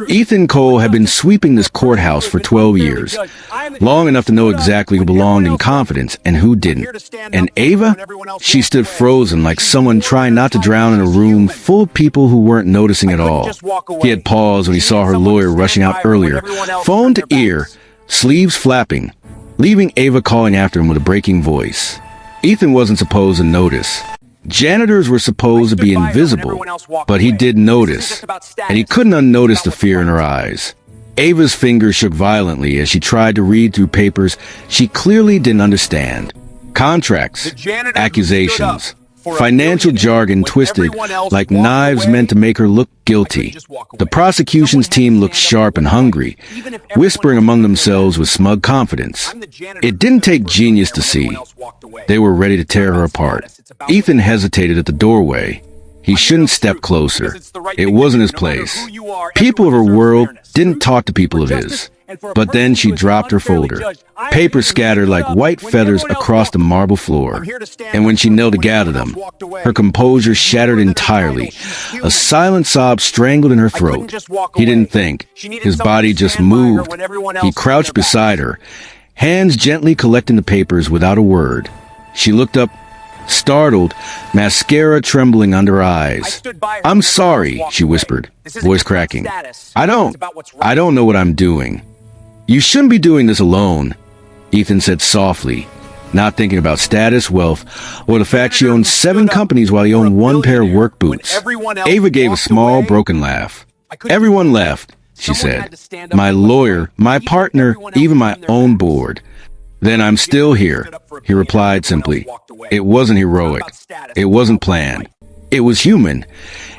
Ethan Cole had been sweeping this courthouse for 12 years, long enough to know exactly who belonged in confidence and who didn't. And Ava? She stood frozen like someone trying not to drown in a room full of people who weren't noticing at all. He had paused when he saw her lawyer rushing out earlier, phone to ear, sleeves flapping, leaving Ava calling after him with a breaking voice. Ethan wasn't supposed to notice. Janitors were supposed to be invisible, but he did notice, and he couldn't unnotice the fear in her eyes. Ava's fingers shook violently as she tried to read through papers she clearly didn't understand. Contracts, accusations, financial jargon twisted like knives meant to make her look guilty. The prosecution's team looked sharp and hungry, whispering among themselves with smug confidence. It didn't take genius to see. They were ready to tear her apart. Ethan hesitated at the doorway. He shouldn't step closer. It wasn't his place. People of her world didn't talk to people of his. But then she dropped her folder. Paper scattered like white feathers across the marble floor. And when she knelt to gather them, her composure shattered entirely. A silent sob strangled in her throat. He didn't think. His body just moved. He crouched beside her, hands gently collecting the papers without a word. She looked up, startled, mascara trembling under her eyes. "I'm sorry," she whispered, voice cracking. I don't know what I'm doing." "You shouldn't be doing this alone," Ethan said softly, not thinking about status, wealth, or the fact she owned 7 companies while he owned 1 pair of work boots. Ava gave a small, broken laugh. "Everyone left," she said. "My lawyer, my partner, even my own board. Then I'm still here," he replied simply. It wasn't heroic. It wasn't planned. It was human,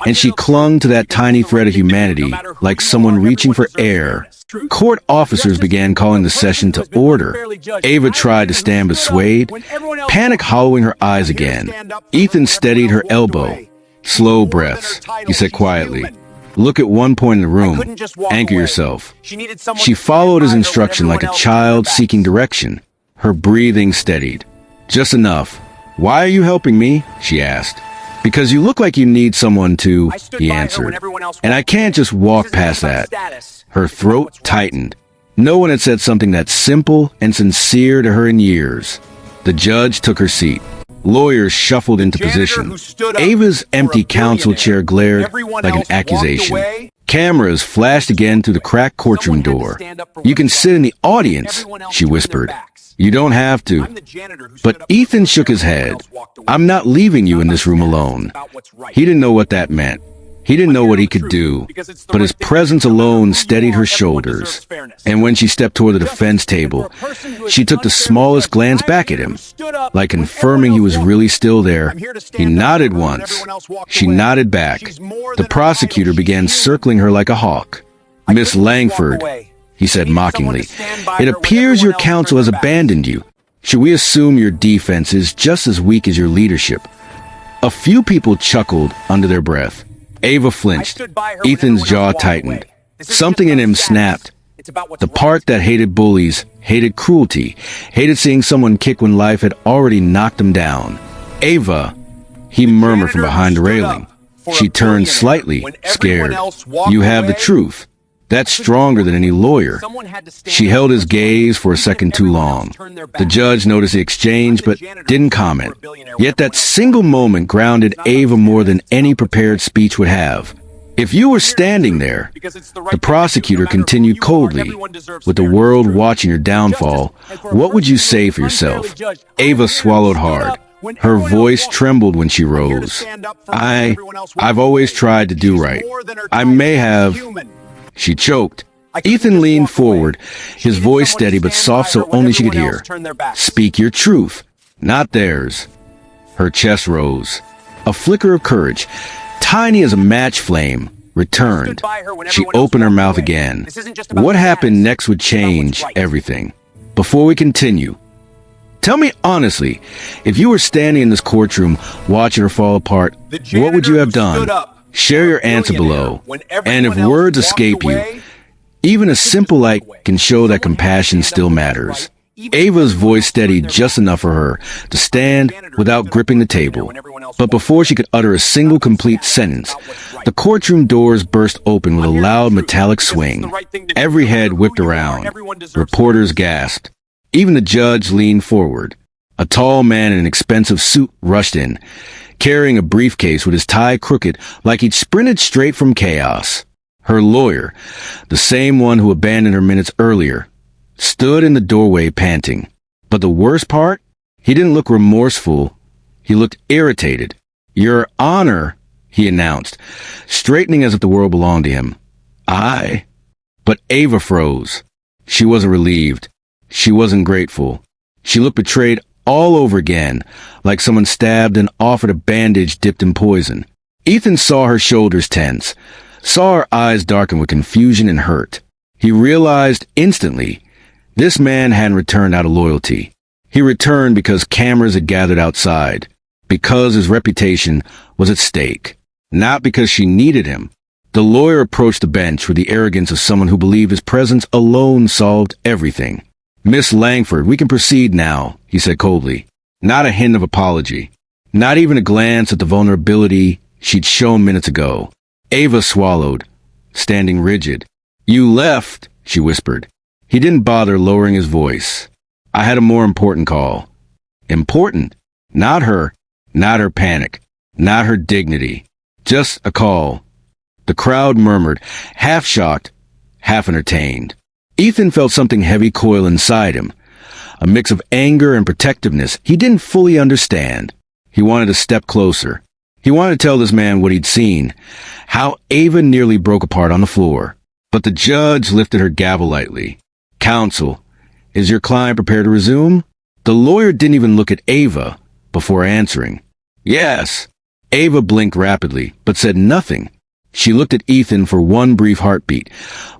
and she clung to that tiny thread of humanity like someone reaching for air. Court officers began calling the session to order. Ava tried to stand but swayed, panic hollowing her eyes again. Ethan steadied her elbow. "Slow breaths," he said quietly. "Look at one point in the room. Anchor yourself." She followed his instruction like a child seeking direction. Her breathing steadied. "Just enough." "Why are you helping me?" she asked. "Because you look like you need someone to," he answered. "And I can't just walk past that." Her throat tightened. No one had said something that simple and sincere to her in years. The judge took her seat. Lawyers shuffled into position. Ava's empty counsel chair glared like an accusation. Cameras flashed again through the cracked courtroom door. "You can sit in the audience," she whispered. "You don't have to." But Ethan shook his head. "I'm not leaving you in this room alone." He didn't know what that meant. He didn't know what he could do, but his presence alone steadied her shoulders. And when she stepped toward the defense table, she took the smallest glance back at him, like confirming he was really still there. He nodded once. She nodded back. The prosecutor began circling her like a hawk. "Miss Langford," he said mockingly, "it appears your counsel has abandoned you. Should we assume your defense is just as weak as your leadership?" A few people chuckled under their breath. Ava flinched. Ethan's jaw tightened. Something in him snapped. The part that hated bullies, hated cruelty, hated seeing someone kick when life had already knocked him down. "Ava," he murmured from behind the railing. She turned slightly, scared. "You have the truth. That's stronger than any lawyer." She held his gaze for a second too long. The judge noticed the exchange, but didn't comment. Yet that single moment grounded Ava more than any prepared speech would have. "If you were standing there," the prosecutor continued coldly, "with the world watching your downfall, what would you say for yourself?" Ava swallowed hard. Her voice trembled when she rose. I've always tried to do right. I may have..." She choked. Ethan leaned forward, his voice steady but soft so only she could hear. "Speak your truth, not theirs." Her chest rose. A flicker of courage, tiny as a match flame, returned. She opened her mouth again. What happened next would change everything. "Before we continue, tell me honestly, if you were standing in this courtroom watching her fall apart, what would you have done? Share your answer below. And if words escape you, even a simple like can show that compassion still matters." Ava's voice steadied just enough for her to stand without gripping the table. But before she could utter a single complete sentence, the courtroom doors burst open with a loud metallic swing. Every head whipped around. Reporters gasped. Even the judge leaned forward. A tall man in an expensive suit rushed in, carrying a briefcase with his tie crooked like he'd sprinted straight from chaos. Her lawyer, the same one who abandoned her minutes earlier, stood in the doorway panting. But the worst part? He didn't look remorseful. He looked irritated. "Your Honor," he announced, straightening as if the world belonged to him. "I?" But Ava froze. She wasn't relieved. She wasn't grateful. She looked betrayed all over again, like someone stabbed and offered a bandage dipped in poison. Ethan saw her shoulders tense, saw her eyes darken with confusion and hurt. He realized instantly this man hadn't returned out of loyalty. He returned because cameras had gathered outside, because his reputation was at stake, not because she needed him. The lawyer approached the bench with the arrogance of someone who believed his presence alone solved everything. "Miss Langford, we can proceed now," he said coldly. Not a hint of apology. Not even a glance at the vulnerability she'd shown minutes ago. Ava swallowed, standing rigid. "You left," she whispered. He didn't bother lowering his voice. "I had a more important call." Important? Not her. Not her panic. Not her dignity. Just a call. The crowd murmured, half shocked, half entertained. Ethan felt something heavy coil inside him, a mix of anger and protectiveness he didn't fully understand. He wanted to step closer. He wanted to tell this man what he'd seen, how Ava nearly broke apart on the floor. But the judge lifted her gavel lightly. "Counsel, is your client prepared to resume?" The lawyer didn't even look at Ava before answering. "Yes." Ava blinked rapidly, but said nothing. She looked at Ethan for one brief heartbeat,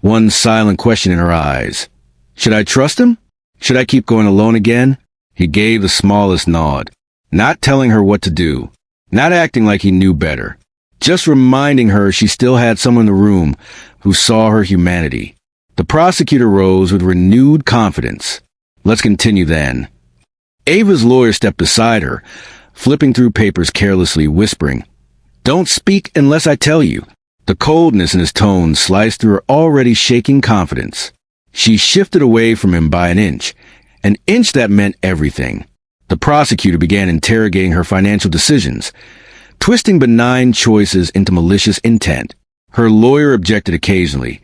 one silent question in her eyes. "Should I trust him? Should I keep going alone again?" He gave the smallest nod, not telling her what to do, not acting like he knew better, just reminding her she still had someone in the room who saw her humanity. The prosecutor rose with renewed confidence. "Let's continue then." Ava's lawyer stepped beside her, flipping through papers carelessly, whispering, "Don't speak unless I tell you." The coldness in his tone sliced through her already shaking confidence. She shifted away from him by an inch that meant everything. The prosecutor began interrogating her financial decisions, twisting benign choices into malicious intent. Her lawyer objected occasionally,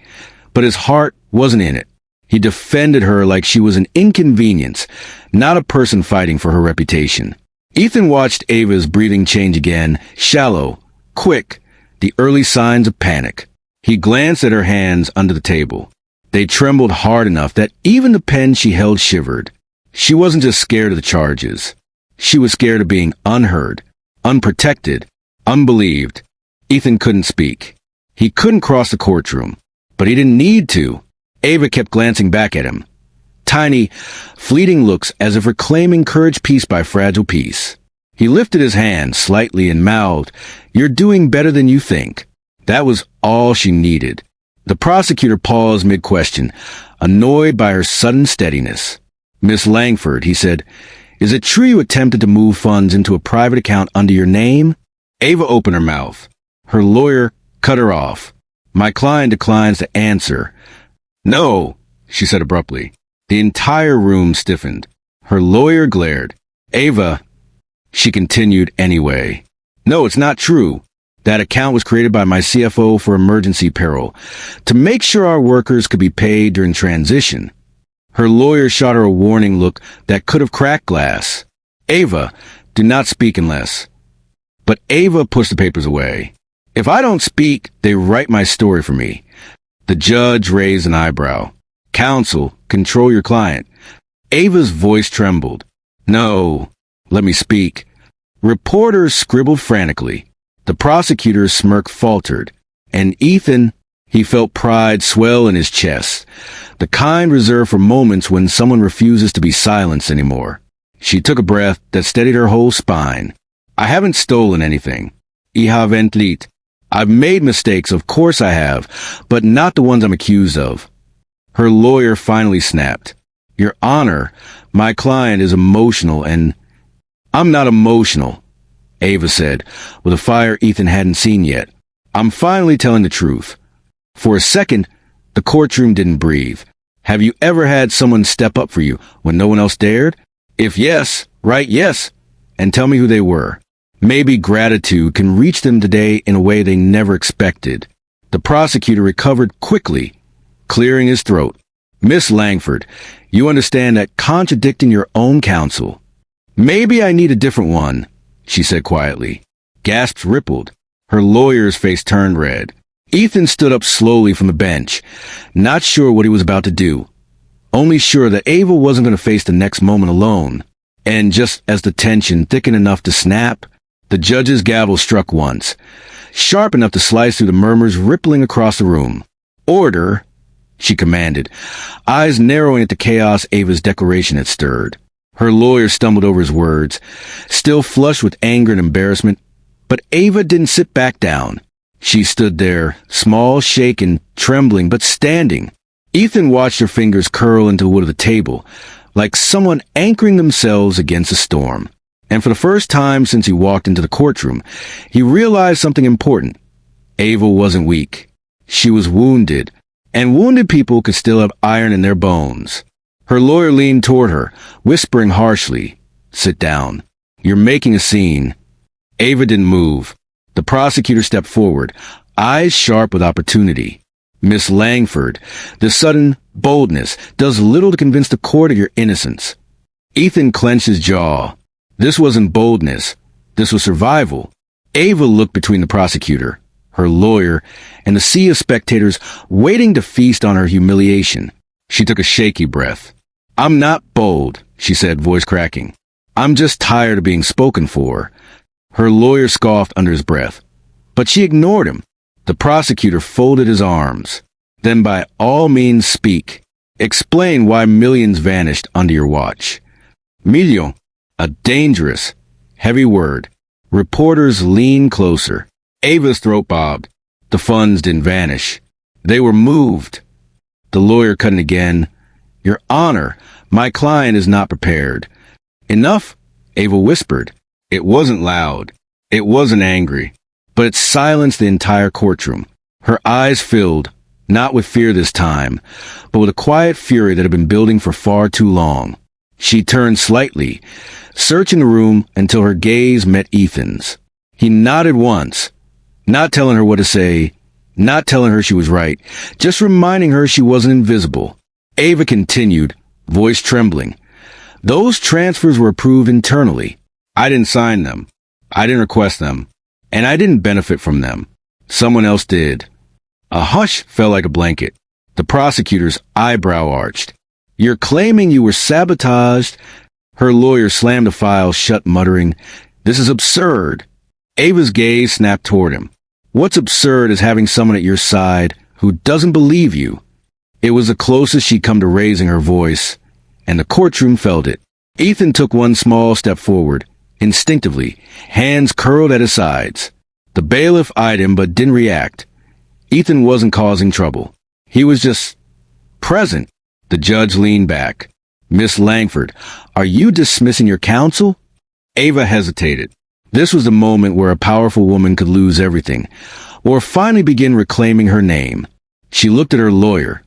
but his heart wasn't in it. He defended her like she was an inconvenience, not a person fighting for her reputation. Ethan watched Ava's breathing change again, shallow, quick, the early signs of panic. He glanced at her hands under the table. They trembled hard enough that even the pen she held shivered. She wasn't just scared of the charges. She was scared of being unheard, unprotected, unbelieved. Ethan couldn't speak. He couldn't cross the courtroom, but he didn't need to. Ava kept glancing back at him. Tiny, fleeting looks as if reclaiming courage piece by fragile piece. He lifted his hand slightly and mouthed, "You're doing better than you think." That was all she needed. The prosecutor paused mid-question, annoyed by her sudden steadiness. "Miss Langford," he said, "is it true you attempted to move funds into a private account under your name?" Ava opened her mouth. Her lawyer cut her off. "My client declines to answer." "No," she said abruptly. The entire room stiffened. Her lawyer glared. "Ava," she continued anyway. "No, it's not true. That account was created by my CFO for emergency peril, to make sure our workers could be paid during transition." Her lawyer shot her a warning look that could have cracked glass. "Ava, do not speak unless." But Ava pushed the papers away. "If I don't speak, they write my story for me." The judge raised an eyebrow. "Counsel, control your client." Ava's voice trembled. "No, let me speak." Reporters scribbled frantically. The prosecutor's smirk faltered. And Ethan, he felt pride swell in his chest, the kind reserved for moments when someone refuses to be silenced anymore. She took a breath that steadied her whole spine. "I haven't stolen anything. I haven't lit. I've made mistakes, of course I have, but not the ones I'm accused of." Her lawyer finally snapped. Your Honor, my client is emotional and— I'm not emotional, Ava said, with a fire Ethan hadn't seen yet. I'm finally telling the truth. For a second, the courtroom didn't breathe. Have you ever had someone step up for you when no one else dared? If yes, write yes, and tell me who they were. Maybe gratitude can reach them today in a way they never expected. The prosecutor recovered quickly, clearing his throat. Miss Langford, you understand that contradicting your own counsel— Maybe I need a different one, she said quietly. Gasps rippled. Her lawyer's face turned red. Ethan stood up slowly from the bench, not sure what he was about to do, only sure that Ava wasn't going to face the next moment alone. And just as the tension thickened enough to snap, the judge's gavel struck once, sharp enough to slice through the murmurs rippling across the room. Order, she commanded, eyes narrowing at the chaos Ava's declaration had stirred. Her lawyer stumbled over his words, still flushed with anger and embarrassment, but Ava didn't sit back down. She stood there, small, shaken, trembling, but standing. Ethan watched her fingers curl into the wood of the table, like someone anchoring themselves against a storm. And for the first time since he walked into the courtroom, he realized something important. Ava wasn't weak. She was wounded, and wounded people could still have iron in their bones. Her lawyer leaned toward her, whispering harshly, "Sit down. You're making a scene." Ava didn't move. The prosecutor stepped forward, eyes sharp with opportunity. "Miss Langford, this sudden boldness does little to convince the court of your innocence." Ethan clenched his jaw. This wasn't boldness. This was survival. Ava looked between the prosecutor, her lawyer, and the sea of spectators waiting to feast on her humiliation. She took a shaky breath. "I'm not bold," she said, voice cracking. "I'm just tired of being spoken for." Her lawyer scoffed under his breath, but she ignored him. The prosecutor folded his arms. "Then by all means speak. Explain why millions vanished under your watch." Million, a dangerous, heavy word. Reporters leaned closer. Ava's throat bobbed. The funds didn't vanish. They were moved. The lawyer cut in again. "Your Honor, my client is not prepared." "Enough," Ava whispered. It wasn't loud. It wasn't angry. But it silenced the entire courtroom. Her eyes filled, not with fear this time, but with a quiet fury that had been building for far too long. She turned slightly, searching the room until her gaze met Ethan's. He nodded once, not telling her what to say, not telling her she was right, just reminding her she wasn't invisible. Ava continued, voice trembling. "Those transfers were approved internally. I didn't sign them. I didn't request them. And I didn't benefit from them. Someone else did." A hush fell like a blanket. The prosecutor's eyebrow arched. "You're claiming you were sabotaged?" Her lawyer slammed the file shut, muttering, "This is absurd." Ava's gaze snapped toward him. "What's absurd is having someone at your side who doesn't believe you." It was the closest she'd come to raising her voice, and the courtroom felt it. Ethan took one small step forward, instinctively, hands curled at his sides. The bailiff eyed him but didn't react. Ethan wasn't causing trouble. He was just present. The judge leaned back. "Miss Langford, are you dismissing your counsel?" Ava hesitated. This was the moment where a powerful woman could lose everything, or finally begin reclaiming her name. She looked at her lawyer,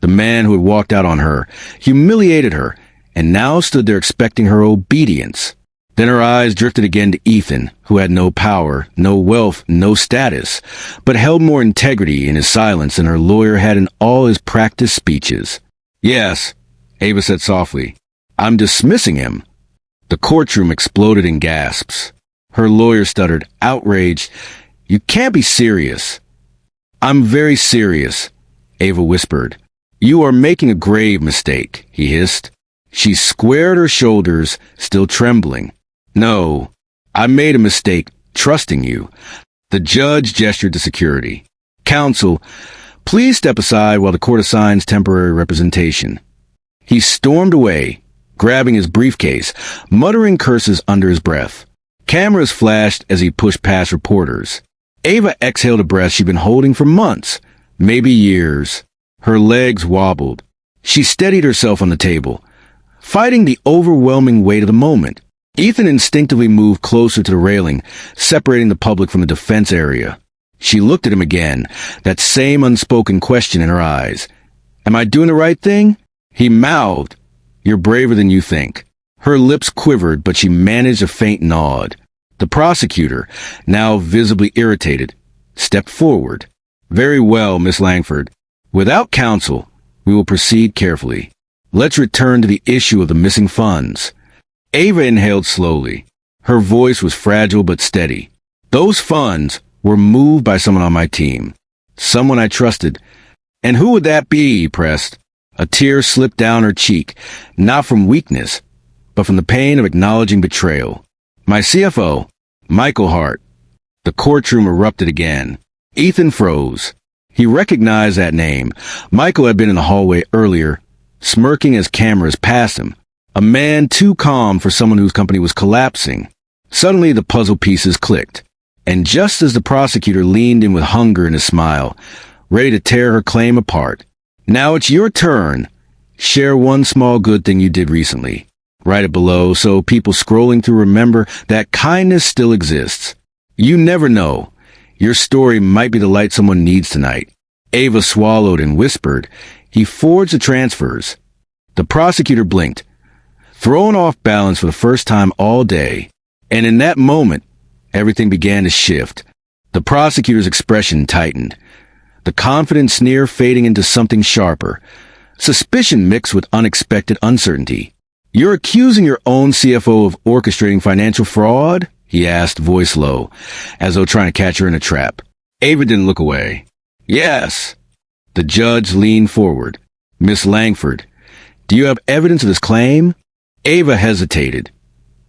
the man who had walked out on her, humiliated her, and now stood there expecting her obedience. Then her eyes drifted again to Ethan, who had no power, no wealth, no status, but held more integrity in his silence than her lawyer had in all his practiced speeches. "Yes," Ava said softly, "I'm dismissing him." The courtroom exploded in gasps. Her lawyer stuttered, outraged, "You can't be serious." "I'm very serious," Ava whispered. "You are making a grave mistake," he hissed. She squared her shoulders, still trembling. "No, I made a mistake trusting you." The judge gestured to security. "Counsel, please step aside while the court assigns temporary representation." He stormed away, grabbing his briefcase, muttering curses under his breath. Cameras flashed as he pushed past reporters. Ava exhaled a breath she'd been holding for months, maybe years. Her legs wobbled. She steadied herself on the table, fighting the overwhelming weight of the moment. Ethan instinctively moved closer to the railing, separating the public from the defense area. She looked at him again, that same unspoken question in her eyes. "Am I doing the right thing?" He mouthed, "You're braver than you think." Her lips quivered, but she managed a faint nod. The prosecutor, now visibly irritated, stepped forward. "Very well, Miss Langford. Without counsel, we will proceed carefully. Let's return to the issue of the missing funds." Ava inhaled slowly. Her voice was fragile but steady. "Those funds were moved by someone on my team. Someone I trusted." "And who would that be?" he pressed. A tear slipped down her cheek, not from weakness, but from the pain of acknowledging betrayal. "My CFO, Michael Hart." The courtroom erupted again. Ethan froze. He recognized that name. Michael had been in the hallway earlier, smirking as cameras passed him. A man too calm for someone whose company was collapsing. Suddenly the puzzle pieces clicked. And just as the prosecutor leaned in with hunger in his smile, ready to tear her claim apart, "Now it's your turn. Share one small good thing you did recently. Write it below so people scrolling through remember that kindness still exists. You never know. Your story might be the light someone needs tonight." Ava swallowed and whispered, "He forged the transfers." The prosecutor blinked, thrown off balance for the first time all day. And in that moment, everything began to shift. The prosecutor's expression tightened, the confident sneer fading into something sharper, suspicion mixed with unexpected uncertainty. "You're accusing your own CFO of orchestrating financial fraud?" he asked, voice low, as though trying to catch her in a trap. Ava didn't look away. "Yes." The judge leaned forward. "Miss Langford, do you have evidence of this claim?" Ava hesitated,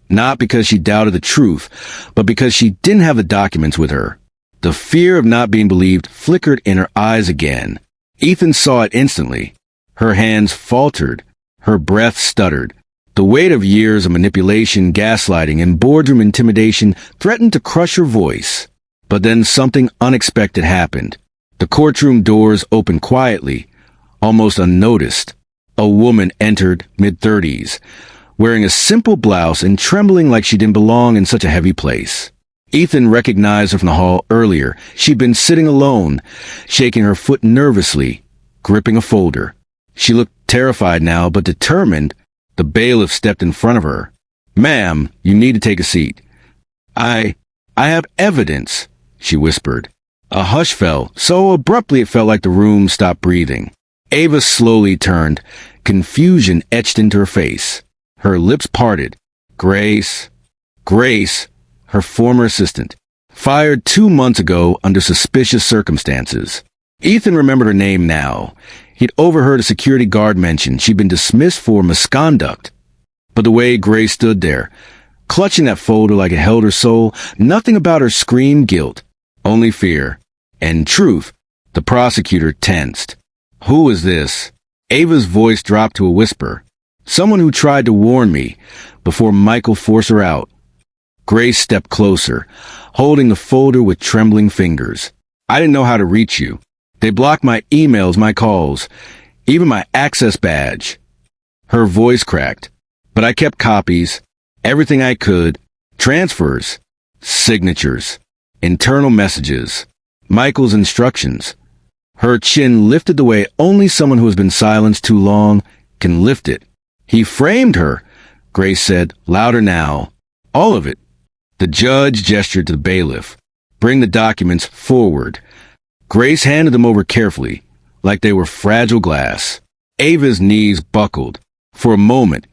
not because she doubted the truth, but because she didn't have the documents with her. The fear of not being believed flickered in her eyes again. Ethan saw it instantly. Her hands faltered. Her breath stuttered. The weight of years of manipulation, gaslighting, and boardroom intimidation threatened to crush her voice. But then something unexpected happened. The courtroom doors opened quietly, almost unnoticed. A woman entered, mid-30s, wearing a simple blouse and trembling like she didn't belong in such a heavy place. Ethan recognized her from the hall earlier. She'd been sitting alone, shaking her foot nervously, gripping a folder. She looked terrified now, but determined. The bailiff stepped in front of her. "Ma'am, you need to take a seat." I have evidence," she whispered. A hush fell, so abruptly it felt like the room stopped breathing. Ava slowly turned, confusion etched into her face. Her lips parted. Grace, her former assistant, fired 2 months ago under suspicious circumstances. Ethan remembered her name now. He'd overheard a security guard mention she'd been dismissed for misconduct. But the way Grace stood there, clutching that folder like it held her soul, nothing about her screamed guilt, only fear. And truth. The prosecutor tensed. "Who is this?" Ava's voice dropped to a whisper. "Someone who tried to warn me before Michael forced her out." Grace stepped closer, holding the folder with trembling fingers. "I didn't know how to reach you. They blocked my emails, my calls, even my access badge." Her voice cracked. "But I kept copies, everything I could, transfers, signatures, internal messages, Michael's instructions." Her chin lifted the way only someone who has been silenced too long can lift it. "He framed her," Grace said, louder now. "All of it." The judge gestured to the bailiff. "Bring the documents forward." Grace handed them over carefully, like they were fragile glass. Ava's knees buckled. For a moment,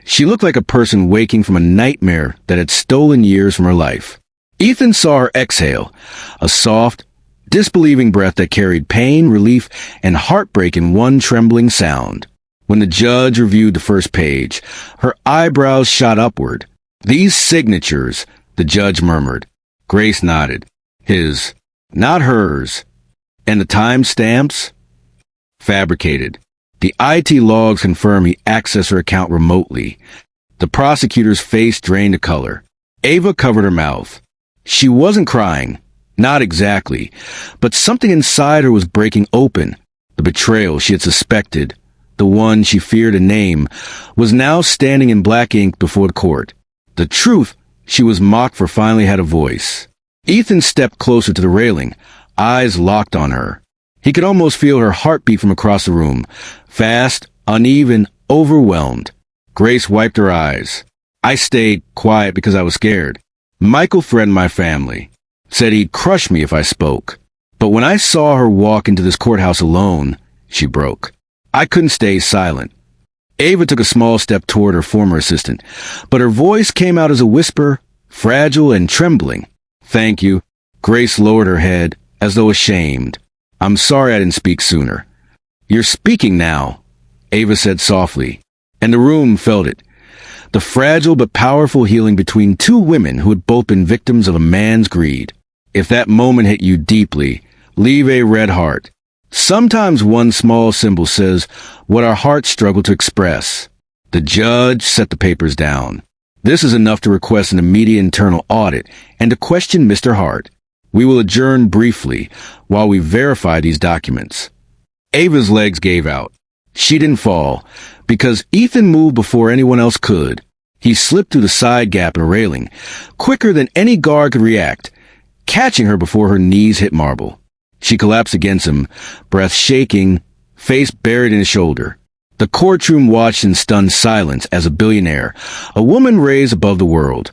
she looked like a person waking from a nightmare that had stolen years from her life. Ethan saw her exhale, a soft, disbelieving breath that carried pain, relief, and heartbreak in one trembling sound. When the judge reviewed the first page, her eyebrows shot upward. "These signatures," the judge murmured. Grace nodded. "His, not hers." "And the time stamps?" "Fabricated. The IT logs confirm he accessed her account remotely." The prosecutor's face drained to color. Ava covered her mouth. She wasn't crying. Not exactly. But something inside her was breaking open. The betrayal she had suspected. the one she feared to name, was now standing in black ink before the court. The truth, she was mocked for, finally had a voice. Ethan stepped closer to the railing, eyes locked on her. He could almost feel her heartbeat from across the room. Fast, uneven, overwhelmed. Grace wiped her eyes. I stayed quiet because I was scared. Michael threatened my family. Said he'd crush me if I spoke. But when I saw her walk into this courthouse alone, she broke. I couldn't stay silent. Ava took a small step toward her former assistant, but her voice came out as a whisper, fragile and trembling. Thank you. Grace lowered her head, as though ashamed. I'm sorry I didn't speak sooner. You're speaking now, Ava said softly, and the room felt it. The fragile but powerful healing between two women who had both been victims of a man's greed. If that moment hit you deeply, leave a red heart. Sometimes one small symbol says what our hearts struggle to express. The judge set the papers down. This is enough to request an immediate internal audit and to question Mr. Hart. We will adjourn briefly while we verify these documents. Ava's legs gave out. She didn't fall, because Ethan moved before anyone else could. He slipped through the side gap in a railing, quicker than any guard could react, catching her before her knees hit marble. She collapsed against him, breath shaking, face buried in his shoulder. The courtroom watched in stunned silence as a billionaire, a woman raised above the world,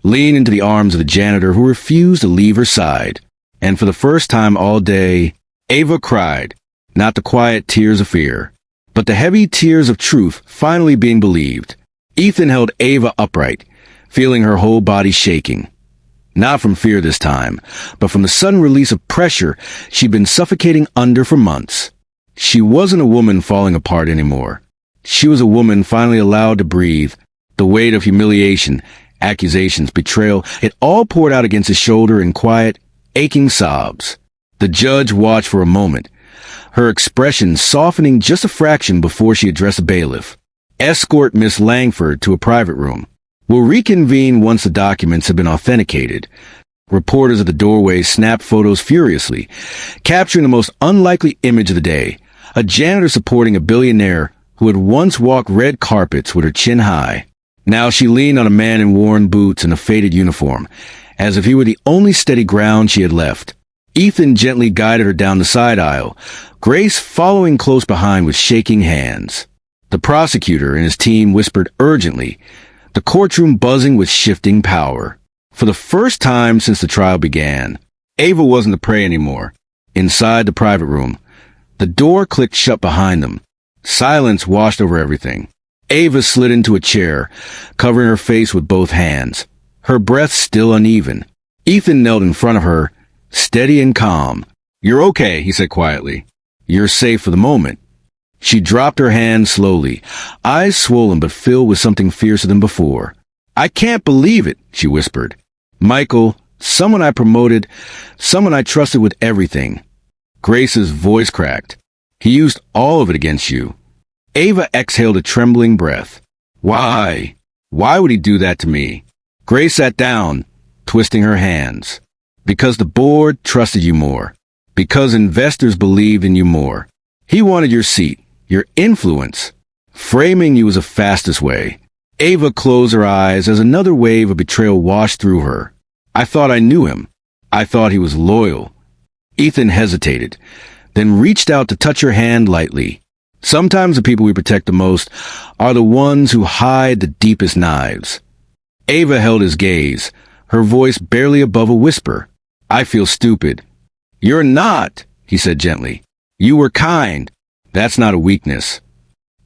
leaned into the arms of the janitor who refused to leave her side. And for the first time all day, Ava cried, not the quiet tears of fear, but the heavy tears of truth finally being believed. Ethan held Ava upright, feeling her whole body shaking. Not from fear this time, but from the sudden release of pressure she'd been suffocating under for months. She wasn't a woman falling apart anymore. She was a woman finally allowed to breathe. The weight of humiliation, accusations, betrayal, it all poured out against his shoulder in quiet, aching sobs. The judge watched for a moment, her expression softening just a fraction before she addressed the bailiff. Escort Miss Langford to a private room. We'll reconvene once the documents have been authenticated. Reporters at the doorway snapped photos furiously, capturing the most unlikely image of the day. A janitor supporting a billionaire who had once walked red carpets with her chin high. Now she leaned on a man in worn boots and a faded uniform, as if he were the only steady ground she had left. Ethan gently guided her down the side aisle, Grace following close behind with shaking hands. The prosecutor and his team whispered urgently, the courtroom buzzing with shifting power. For the first time since the trial began, Ava wasn't the prey anymore. Inside the private room, the door clicked shut behind them. Silence washed over everything. Ava slid into a chair, covering her face with both hands, her breath still uneven. Ethan knelt in front of her, steady and calm. You're okay, he said quietly. You're safe for the moment. She dropped her hand slowly, eyes swollen but filled with something fiercer than before. I can't believe it, she whispered. Michael, someone I promoted, someone I trusted with everything. Grace's voice cracked. He used all of it against you. Ava exhaled a trembling breath. Why? Why would he do that to me? Grace sat down, twisting her hands. Because the board trusted you more. Because investors believed in you more. He wanted your seat, your influence. Framing you was the fastest way. Ava closed her eyes as another wave of betrayal washed through her. I thought I knew him. I thought he was loyal. Ethan hesitated, then reached out to touch her hand lightly. Sometimes the people we protect the most are the ones who hide the deepest knives. Ava held his gaze, her voice barely above a whisper. I feel stupid. You're not, he said gently. You were kind. That's not a weakness.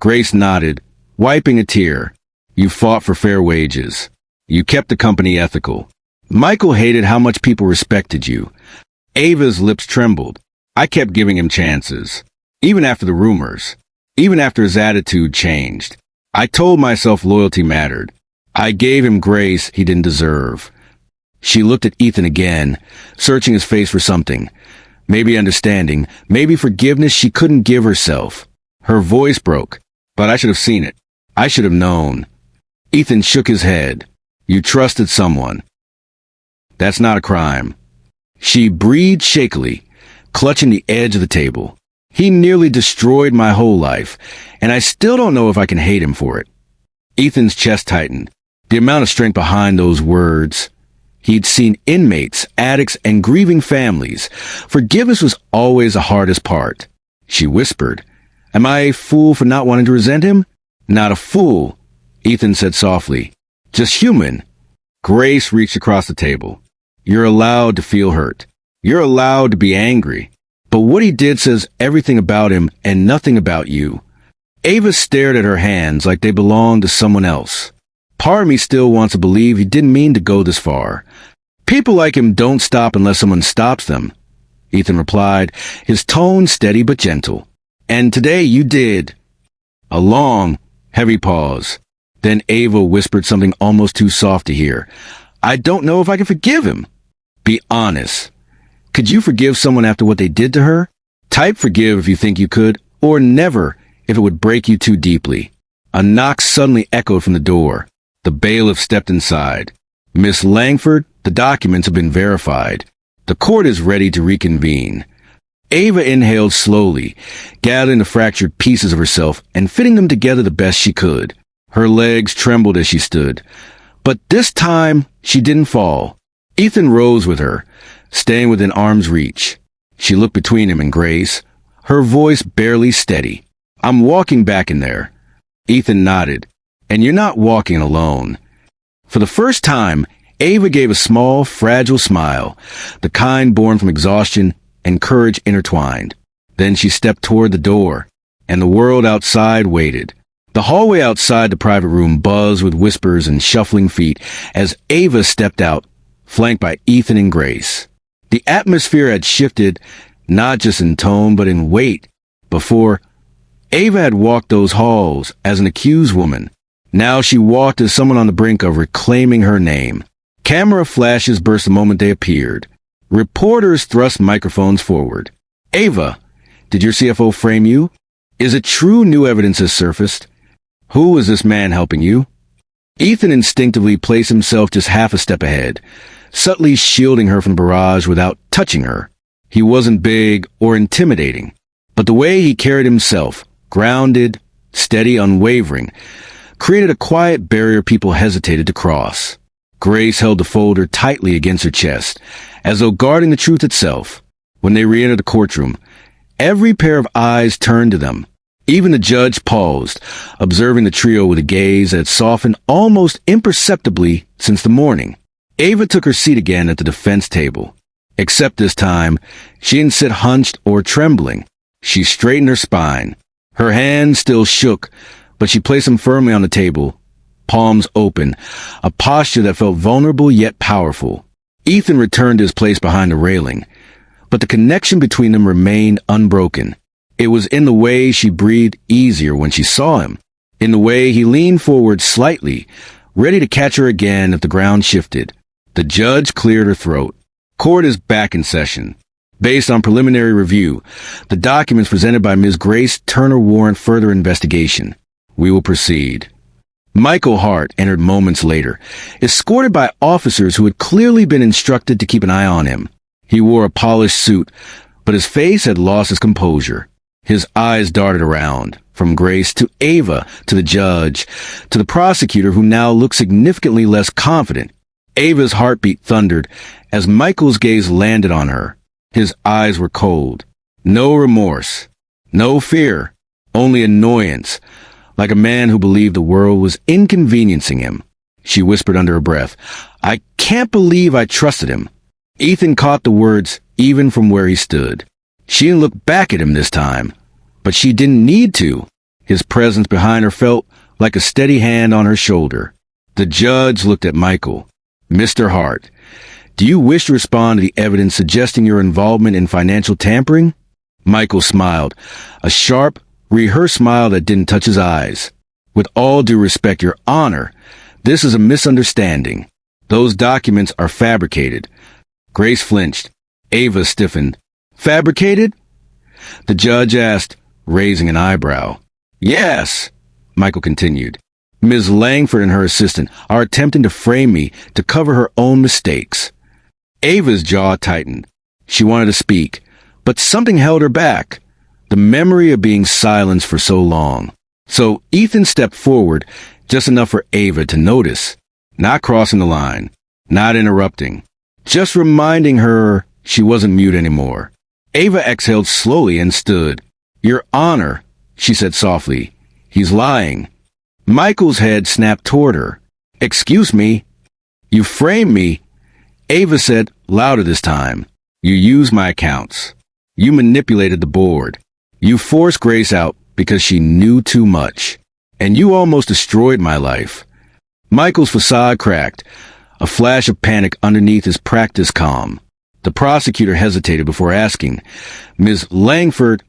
Grace nodded, wiping a tear. You fought for fair wages. You kept the company ethical. Michael hated how much people respected you. Ava's lips trembled. I kept giving him chances. Even after the rumors. Even after his attitude changed. I told myself loyalty mattered. I gave him grace he didn't deserve. She looked at Ethan again, searching his face for something. Maybe understanding, maybe forgiveness she couldn't give herself. Her voice broke. But I should have seen it. I should have known. Ethan shook his head. You trusted someone. That's not a crime. She breathed shakily, clutching the edge of the table. He nearly destroyed my whole life, and I still don't know if I can hate him for it. Ethan's chest tightened. The amount of strength behind those words. He'd seen inmates, addicts, and grieving families. Forgiveness was always the hardest part. She whispered, "Am I a fool for not wanting to resent him?" "Not a fool," Ethan said softly. "Just human." Grace reached across the table. "You're allowed to feel hurt. You're allowed to be angry. But what he did says everything about him and nothing about you." Ava stared at her hands like they belonged to someone else. "Part of me still wants to believe he didn't mean to go this far. People like him don't stop unless someone stops them," Ethan replied, his tone steady but gentle. "And today you did." A long, heavy pause. Then Ava whispered something almost too soft to hear. "I don't know if I can forgive him." "Be honest. Could you forgive someone after what they did to her? Type forgive if you think you could, or never if it would break you too deeply." A knock suddenly echoed from the door. The bailiff stepped inside. "Miss Langford, the documents have been verified. The court is ready to reconvene." Ava inhaled slowly, gathering the fractured pieces of herself and fitting them together the best she could. Her legs trembled as she stood. But this time, she didn't fall. Ethan rose with her, staying within arm's reach. She looked between him and Grace, her voice barely steady. "I'm walking back in there." Ethan nodded. "And you're not walking alone." For the first time, Ava gave a small, fragile smile, the kind born from exhaustion and courage intertwined. Then she stepped toward the door, and the world outside waited. The hallway outside the private room buzzed with whispers and shuffling feet as Ava stepped out, flanked by Ethan and Grace. The atmosphere had shifted, not just in tone but in weight. Before, Ava had walked those halls as an accused woman. Now she walked as someone on the brink of reclaiming her name. Camera flashes burst the moment they appeared. Reporters thrust microphones forward. "Ava, did your CFO frame you? Is it true new evidence has surfaced? Who is this man helping you?" Ethan instinctively placed himself just half a step ahead, subtly shielding her from the barrage without touching her. He wasn't big or intimidating, but the way he carried himself, grounded, steady, unwavering, created a quiet barrier people hesitated to cross. Grace held the folder tightly against her chest, as though guarding the truth itself. When they re-entered the courtroom, every pair of eyes turned to them. Even the judge paused, observing the trio with a gaze that had softened almost imperceptibly since the morning. Ava took her seat again at the defense table. Except this time, she didn't sit hunched or trembling. She straightened her spine. Her hands still shook, but she placed them firmly on the table, palms open, a posture that felt vulnerable yet powerful. Ethan returned to his place behind the railing, but the connection between them remained unbroken. It was in the way she breathed easier when she saw him, in the way he leaned forward slightly, ready to catch her again if the ground shifted. The judge cleared her throat. "Court is back in session. Based on preliminary review, the documents presented by Ms. Grace Turner warrant further investigation. We will proceed." Michael Hart entered moments later, escorted by officers who had clearly been instructed to keep an eye on him. He wore a polished suit, but his face had lost its composure. His eyes darted around, from Grace to Ava, to the judge, to the prosecutor who now looked significantly less confident. Ava's heartbeat thundered as Michael's gaze landed on her. His eyes were cold. No remorse, no fear, only annoyance, like a man who believed the world was inconveniencing him. She whispered under her breath, "I can't believe I trusted him." Ethan caught the words even from where he stood. She didn't look back at him this time, but she didn't need to. His presence behind her felt like a steady hand on her shoulder. The judge looked at Michael. "Mr. Hart, do you wish to respond to the evidence suggesting your involvement in financial tampering?" Michael smiled, a sharp, rehearsed smile that didn't touch his eyes. "With all due respect, Your Honor, this is a misunderstanding. Those documents are fabricated." Grace flinched. Ava stiffened. "Fabricated?" The judge asked, raising an eyebrow. "Yes," Michael continued. "Ms. Langford and her assistant are attempting to frame me to cover her own mistakes." Ava's jaw tightened. She wanted to speak, but something held her back. the memory of being silenced for so long. So Ethan stepped forward, just enough for Ava to notice, not crossing the line, not interrupting, just reminding her she wasn't mute anymore. Ava exhaled slowly and stood. "Your Honor," she said softly. "He's lying." Michael's head snapped toward her. "Excuse me." "You framed me," Ava said, louder this time. "You used my accounts. You manipulated the board. You forced Grace out because she knew too much. And you almost destroyed my life." Michael's facade cracked, a flash of panic underneath his practiced calm. The prosecutor hesitated before asking, "Ms. Langford,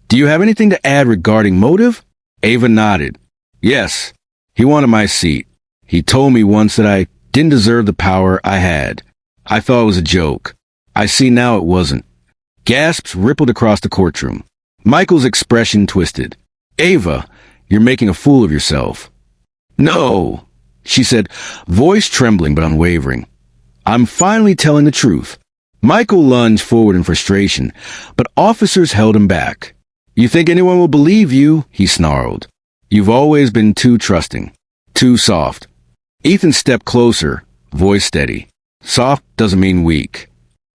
do you have anything to add regarding motive?" Ava nodded. "Yes, he wanted my seat. He told me once that I didn't deserve the power I had. I thought it was a joke. I see now it wasn't." Gasps rippled across the courtroom. Michael's expression twisted. "Ava, you're making a fool of yourself." "No," she said, voice trembling but unwavering. "I'm finally telling the truth." Michael lunged forward in frustration, but officers held him back. "You think anyone will believe you?" he snarled. "You've always been too trusting, too soft." Ethan stepped closer, voice steady. "Soft doesn't mean weak."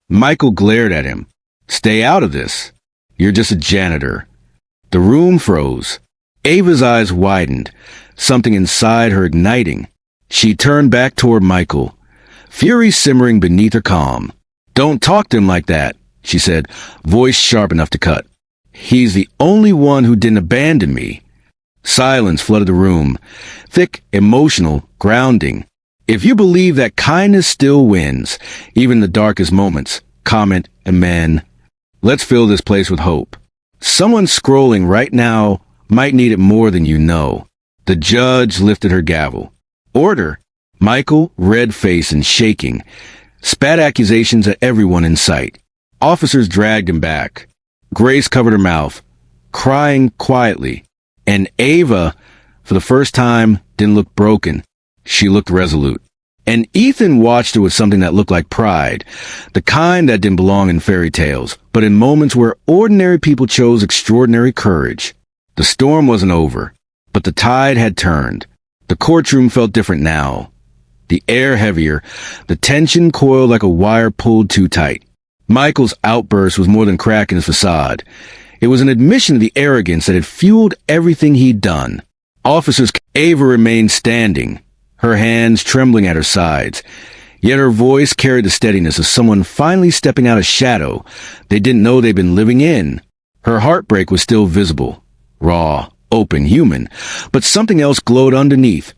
Michael glared at him. "Stay out of this. You're just a janitor." The room froze. Ava's eyes widened, something inside her igniting. She turned back toward Michael, fury simmering beneath her calm. "Don't talk to him like that," she said, voice sharp enough to cut. "He's the only one who didn't abandon me." Silence flooded the room, thick, emotional, grounding. If you believe that kindness still wins, even in the darkest moments, comment, amen. Let's fill this place with hope. Someone scrolling right now might need it more than you know. The judge lifted her gavel. "Order." Michael, red-faced and shaking, spat accusations at everyone in sight. Officers dragged him back. Grace covered her mouth, crying quietly. And Ava, for the first time, didn't look broken. She looked resolute. And Ethan watched her with something that looked like pride, the kind that didn't belong in fairy tales, but in moments where ordinary people chose extraordinary courage. The storm wasn't over, but the tide had turned. The courtroom felt different now. The air heavier, the tension coiled like a wire pulled too tight. Michael's outburst was more than cracking his facade. It was an admission of the arrogance that had fueled everything he'd done. Officers. Ava remained standing, her hands trembling at her sides, yet her voice carried the steadiness of someone finally stepping out of shadow they didn't know they'd been living in. Her heartbreak was still visible, raw, open, human, but something else glowed underneath.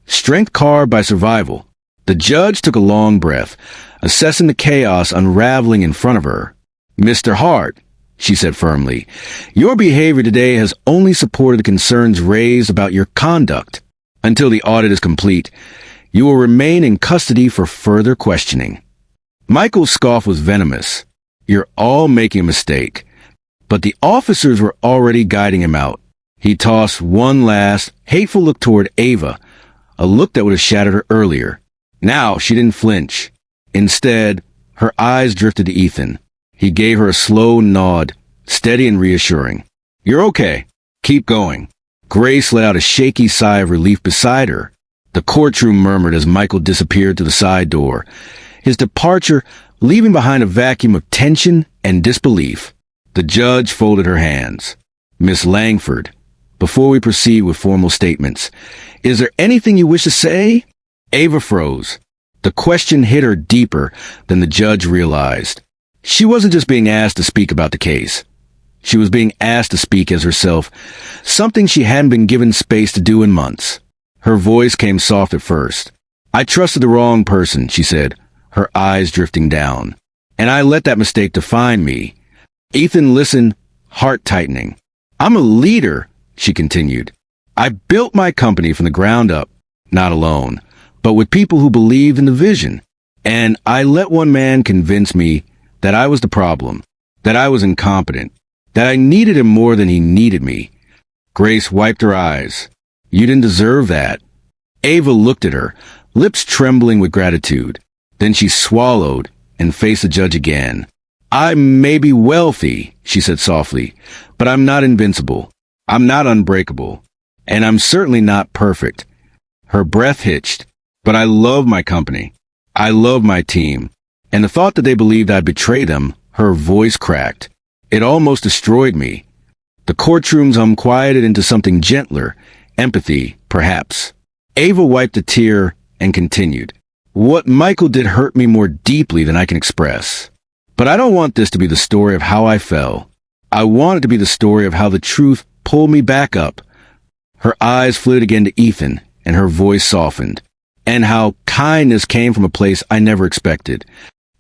Strength carved by survival. The judge took a long breath, assessing the chaos unraveling in front of her. "Mr. Hart," she said firmly, "your behavior today has only supported the concerns raised about your conduct. Until the audit is complete, you will remain in custody for further questioning." Michael's scoff was venomous. "You're all making a mistake." But the officers were already guiding him out. He tossed one last, hateful look toward Ava, a look that would have shattered her earlier. Now she didn't flinch. Instead, her eyes drifted to Ethan. He gave her a slow nod, steady and reassuring. "You're okay. Keep going." Grace let out a shaky sigh of relief beside her. The courtroom murmured as Michael disappeared through the side door, his departure leaving behind a vacuum of tension and disbelief. The judge folded her hands. "Miss Langford, before we proceed with formal statements, is there anything you wish to say?" Ava froze. The question hit her deeper than the judge realized. She wasn't just being asked to speak about the case. She was being asked to speak as herself, something she hadn't been given space to do in months. Her voice came soft at first. "I trusted the wrong person," she said, her eyes drifting down. "And I let that mistake define me." Ethan listened, heart tightening. "I'm a leader," she continued. "I built my company from the ground up, not alone, but with people who believed in the vision. And I let one man convince me that I was the problem, that I was incompetent, that I needed him more than he needed me." Grace wiped her eyes. "You didn't deserve that." Ava looked at her, lips trembling with gratitude. Then she swallowed and faced the judge again. I may be wealthy, she said softly, but I'm not invincible. I'm not unbreakable. And I'm certainly not perfect. Her breath hitched. But I love my company. I love my team. And the thought that they believed I'd betray them, her voice cracked. It almost destroyed me. The courtrooms unquieted into something gentler, empathy, perhaps. Ava wiped a tear and continued. What Michael did hurt me more deeply than I can express. But I don't want this to be the story of how I fell. I want it to be the story of how the truth pulled me back up. Her eyes flitted again to Ethan, and her voice softened. And how kindness came from a place I never expected.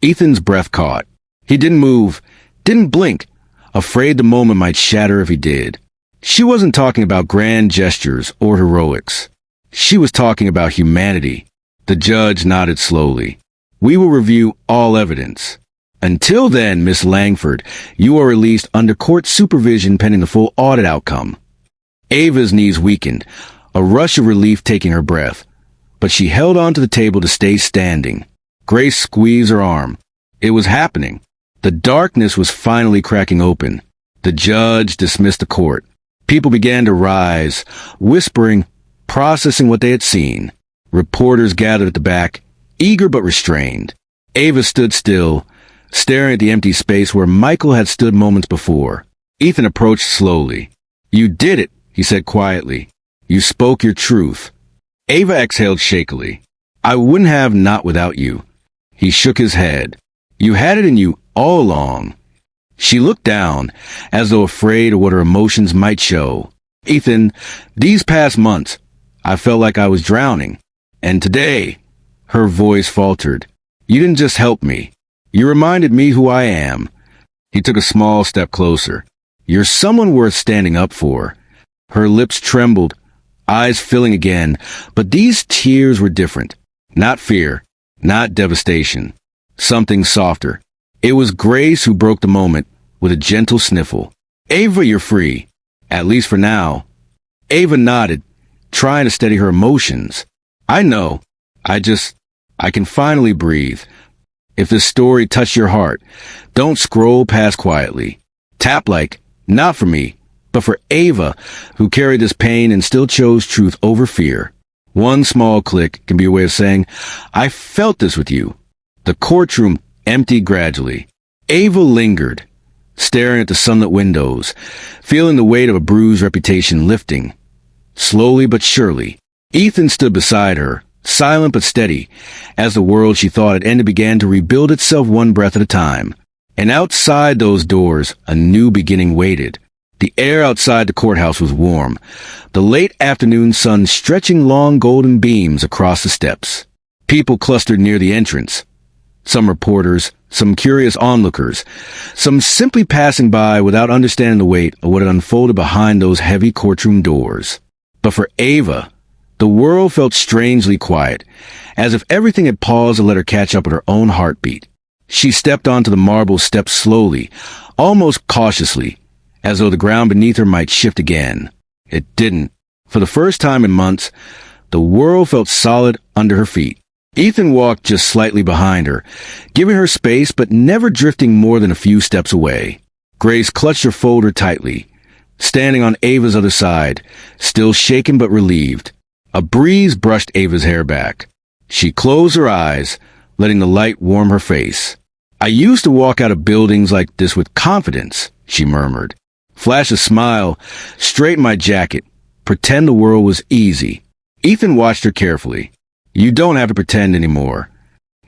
Ethan's breath caught. He didn't move, didn't blink, afraid the moment might shatter if he did. She wasn't talking about grand gestures or heroics. She was talking about humanity. The judge nodded slowly. We will review all evidence. Until then, Miss Langford, you are released under court supervision pending the full audit outcome. Ava's knees weakened, a rush of relief taking her breath. But she held onto the table to stay standing. Grace squeezed her arm. It was happening. The darkness was finally cracking open. The judge dismissed the court. People began to rise, whispering, processing what they had seen. Reporters gathered at the back, eager but restrained. Ava stood still, staring at the empty space where Michael had stood moments before. Ethan approached slowly. You did it, he said quietly. You spoke your truth. Ava exhaled shakily. I wouldn't have not without you. He shook his head. You had it in you all along. She looked down, as though afraid of what her emotions might show. Ethan, these past months, I felt like I was drowning. And today, her voice faltered. You didn't just help me. You reminded me who I am. He took a small step closer. You're someone worth standing up for. Her lips trembled, eyes filling again, but these tears were different. Not fear, not devastation. Something softer. It was Grace who broke the moment with a gentle sniffle. Ava, you're free. At least for now. Ava nodded, trying to steady her emotions. I know. I can finally breathe. If this story touched your heart, don't scroll past quietly. Tap like, not for me, but for Ava, who carried this pain and still chose truth over fear. One small click can be a way of saying, I felt this with you. The courtroom emptied gradually. Ava lingered, staring at the sunlit windows, feeling the weight of a bruised reputation lifting. Slowly but surely, Ethan stood beside her, silent but steady, as the world she thought had ended began to rebuild itself one breath at a time. And outside those doors, a new beginning waited. The air outside the courthouse was warm, the late afternoon sun stretching long golden beams across the steps. People clustered near the entrance. Some reporters, some curious onlookers, some simply passing by without understanding the weight of what had unfolded behind those heavy courtroom doors. But for Ava, the world felt strangely quiet, as if everything had paused to let her catch up with her own heartbeat. She stepped onto the marble steps slowly, almost cautiously, as though the ground beneath her might shift again. It didn't. For the first time in months, the world felt solid under her feet. Ethan walked just slightly behind her, giving her space but never drifting more than a few steps away. Grace clutched her folder tightly, standing on Ava's other side, still shaken but relieved. A breeze brushed Ava's hair back. She closed her eyes, letting the light warm her face. I used to walk out of buildings like this with confidence, she murmured. Flash a smile, straighten my jacket, pretend the world was easy. Ethan watched her carefully. You don't have to pretend anymore.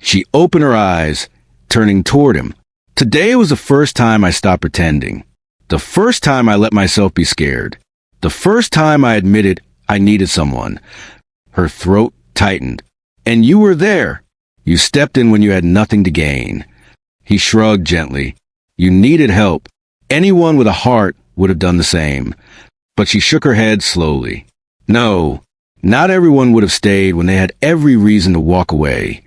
She opened her eyes, turning toward him. Today was the first time I stopped pretending. The first time I let myself be scared. The first time I admitted I needed someone. Her throat tightened. And you were there. You stepped in when you had nothing to gain. He shrugged gently. You needed help. Anyone with a heart would have done the same. But she shook her head slowly. No, not everyone would have stayed when they had every reason to walk away.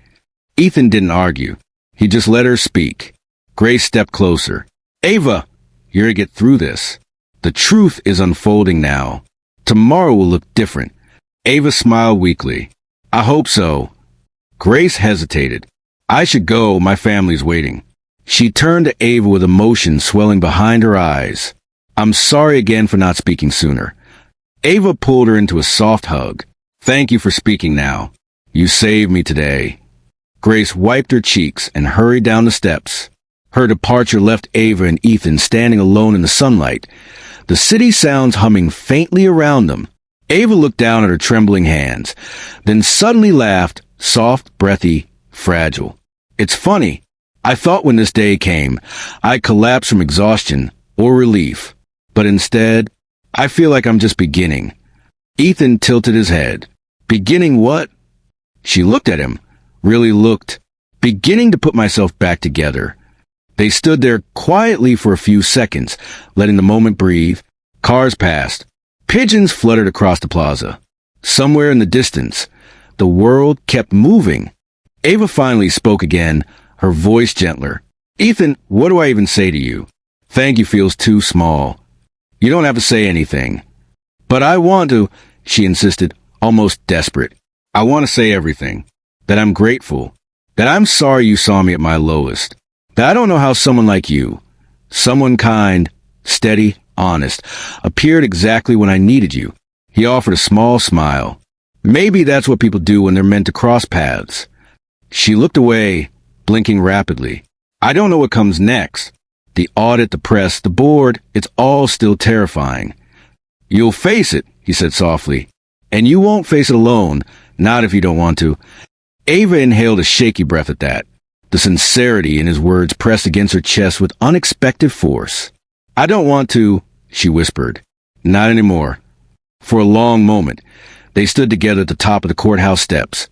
Ethan didn't argue. He just let her speak. Grace stepped closer. Ava, you're to get through this. The truth is unfolding now. Tomorrow will look different. Ava smiled weakly. I hope so. Grace hesitated. I should go. My family's waiting. She turned to Ava with emotion swelling behind her eyes. I'm sorry again for not speaking sooner. Ava pulled her into a soft hug. Thank you for speaking now. You saved me today. Grace wiped her cheeks and hurried down the steps. Her departure left Ava and Ethan standing alone in the sunlight, the city sounds humming faintly around them. Ava looked down at her trembling hands, then suddenly laughed, soft, breathy, fragile. It's funny. I thought when this day came, I'd collapse from exhaustion or relief. But instead, I feel like I'm just beginning. Ethan tilted his head. Beginning what? She looked at him, really looked. Beginning to put myself back together. They stood there quietly for a few seconds, letting the moment breathe. Cars passed. Pigeons fluttered across the plaza. Somewhere in the distance, the world kept moving. Ava finally spoke again, her voice gentler. Ethan, what do I even say to you? Thank you feels too small. You don't have to say anything. But I want to, she insisted, almost desperate. I want to say everything. That I'm grateful. That I'm sorry you saw me at my lowest. That I don't know how someone like you, someone kind, steady, honest, appeared exactly when I needed you. He offered a small smile. Maybe that's what people do when they're meant to cross paths. She looked away, blinking rapidly. I don't know what comes next. The audit, the press, the board, it's all still terrifying. You'll face it, he said softly. And you won't face it alone, not if you don't want to. Ava inhaled a shaky breath at that. The sincerity in his words pressed against her chest with unexpected force. I don't want to, she whispered. Not anymore. For a long moment, they stood together at the top of the courthouse steps.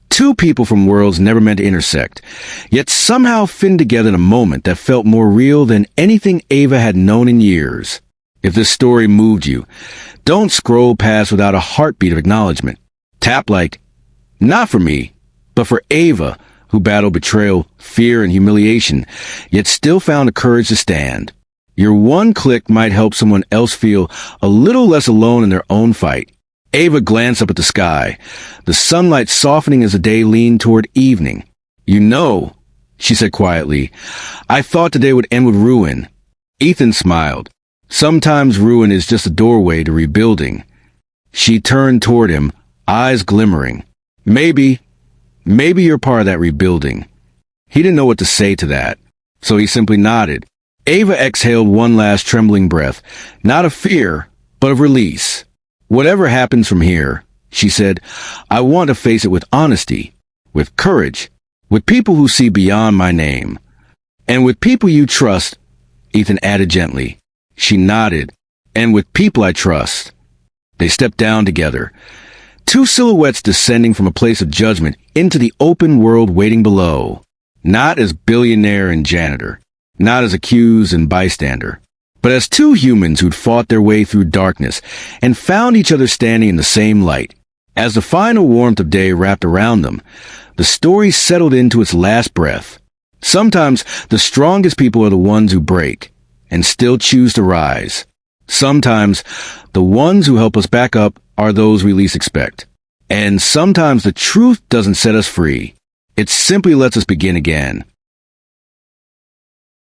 Two people from worlds never meant to intersect, yet somehow fitted together in a moment that felt more real than anything Ava had known in years. If this story moved you, don't scroll past without a heartbeat of acknowledgement. Tap like, not for me, but for Ava, who battled betrayal, fear, and humiliation, yet still found the courage to stand. Your one click might help someone else feel a little less alone in their own fight. Ava glanced up at the sky, the sunlight softening as the day leaned toward evening. You know, she said quietly, I thought today would end with ruin. Ethan smiled. Sometimes ruin is just a doorway to rebuilding. She turned toward him, eyes glimmering. Maybe you're part of that rebuilding. He didn't know what to say to that, so he simply nodded. Ava exhaled one last trembling breath, not of fear, but of release. Whatever happens from here, she said, I want to face it with honesty, with courage, with people who see beyond my name. And with people you trust, Ethan added gently. She nodded. And with people I trust. They stepped down together. Two silhouettes descending from a place of judgment into the open world waiting below. Not as billionaire and janitor, not as accused and bystander, but as two humans who'd fought their way through darkness and found each other standing in the same light. As the final warmth of day wrapped around them, the story settled into its last breath. Sometimes the strongest people are the ones who break and still choose to rise. Sometimes the ones who help us back up are those we least expect. And sometimes the truth doesn't set us free. It simply lets us begin again.